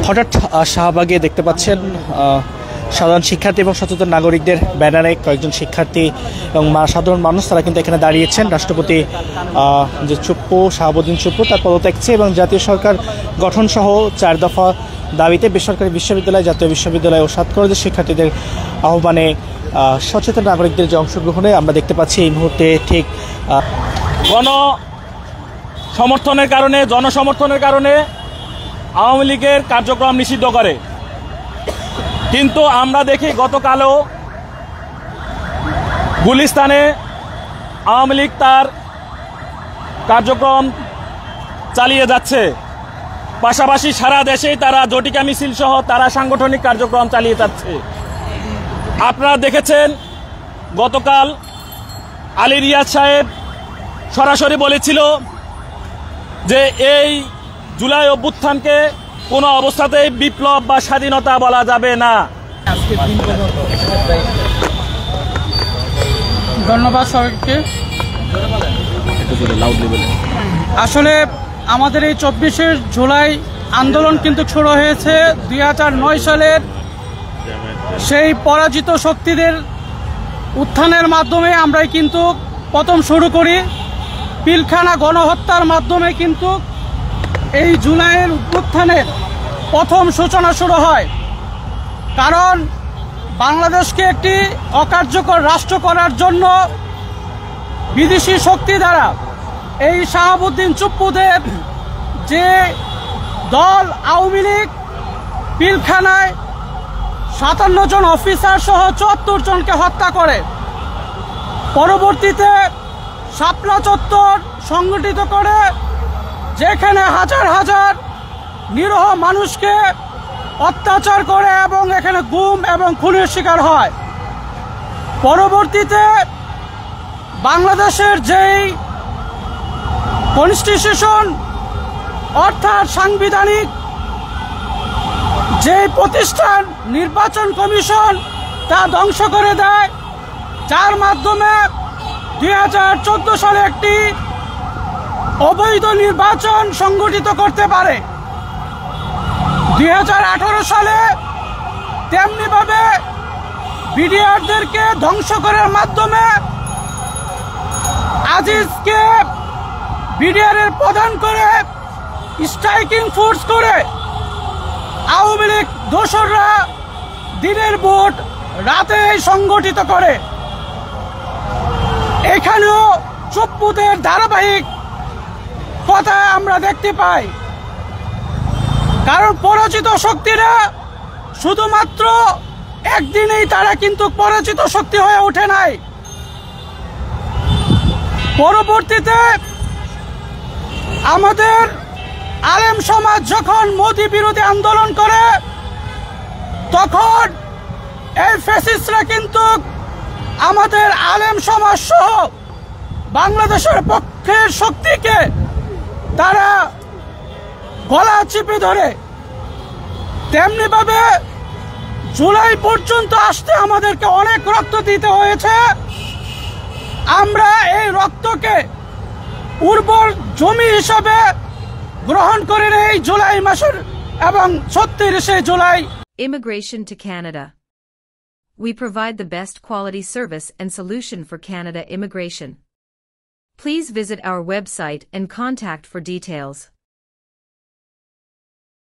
হঠাৎ শাহবাগে দেখতে পাচ্ছেন সাধারণ শিক্ষার্থী এবং সচেতন নাগরিকদের ব্যানারে কয়েকজন শিক্ষার্থী এবং সাধারণ মানুষ তারা কিন্তু এখানে দাঁড়িয়েছেন রাষ্ট্রপতি যে চুপ্পু শাহাবুদ্দিন চুপ্পু তার পদত্যাগ চেয়ে এবং জাতীয় সরকার গঠন সহ 4 দফা দাবিতে বেসরকারি বিশ্ববিদ্যালয় জাতীয় বিশ্ববিদ্যালয় ও 7 কলেজের শিক্ষার্থীদের আহ্বানে সচেতন নাগরিকদের যে অংশগ্রহণে আমরা দেখতে পাচ্ছি এই মুহূর্তে ঠিক জনসমর্থনের কারণে আওয়ামী লীগের কার্যক্রম নিষিদ্ধ করে, কিন্তু আমরা দেখি গতকালও গুলিস্তানে আওয়ামী লীগ তার কার্যক্রম চালিয়ে যাচ্ছে। পাশাপাশি সারা দেশেই তারা জটিকা মিছিল সহ তারা সাংগঠনিক কার্যক্রম চালিয়ে যাচ্ছে। আপনারা দেখেছেন গতকাল আলী রিয়াজ সাহেব সরাসরি বলেছিল যে এই জুলাই অভ্যুত্থানকে কোনো অবস্থাতেই বিপ্লব বা স্বাধীনতা বলা যাবে না। ধন্যবাদ সবাইকে। আসলে আমাদের এই 24শে জুলাই আন্দোলন কিন্তু শুরু হয়েছে 2009 সালের সেই পরাজিত শক্তিদের উত্থানের মাধ্যমে আমরাই কিন্তু প্রথম শুরু করি। পিলখানা গণহত্যার মাধ্যমে কিন্তু এই জুলাইয়ের উত্থানের প্রথম সূচনা শুরু হয়। কারণ বাংলাদেশকে একটি অকার্যকর রাষ্ট্র করার জন্য বিদেশি শক্তি দ্বারা এই শাহাবুদ্দিন চুপ্পুদের যে দল আওয়ামী লীগ পিলখানায় 57 জন অফিসার সহ 74 জনকে হত্যা করে। পরবর্তীতে শাপলা চত্বর সংগঠিত করে, যেখানে হাজার হাজার নিরীহ মানুষকে অত্যাচার করে এবং এখানে গুম এবং খুনের শিকার হয়। পরবর্তীতে বাংলাদেশের যেই কনস্টিটিউশন অর্থাৎ সাংবিধানিক যে প্রতিষ্ঠান নির্বাচন কমিশন তা ধ্বংস করে দেয়, যার মাধ্যমে 2014 সালে একটি অবৈধ নির্বাচন সংগঠিত করতে পারে। 2018 সালে তেমনিভাবে বিডিআরদেরকে ধ্বংস করার মাধ্যমে আজিজকে বিডিআরের প্রধান করে স্ট্রাইকিং ফোর্স করে আওয়ামী লীগ দোসররা দিনের ভোট রাতে সংগঠিত করে। এখানেও চুপ্পুদের ধারাবাহিক কথা আমরা দেখতে পাই। কারণ পরাজিত শক্তিরা শুধুমাত্র একদিনেই তারা কিন্তু পরাজিত শক্তি হয়ে ওঠে নাই। পরবর্তীতে আমাদের আলেম সমাজ যখন মোদি বিরোধী আন্দোলন করে, তখন এই ফ্যাসিস্টরা কিন্তু আমাদের আলেম সমাজ সহ বাংলাদেশের পক্ষের শক্তিকে তারা গলা চিপে ধরে। তেমনি ভাবে জুলাই পর্যন্ত আসতে আমাদেরকে অনেক রক্ত দিতে হয়েছে। আমরা এই রক্তকে উর্বর জমি হিসাবে গ্রহণ করে এই জুলাই মাসের এবং 36শে July. Immigration to Canada. We provide the best quality service and solution for Canada immigration. Please visit our website and contact for details.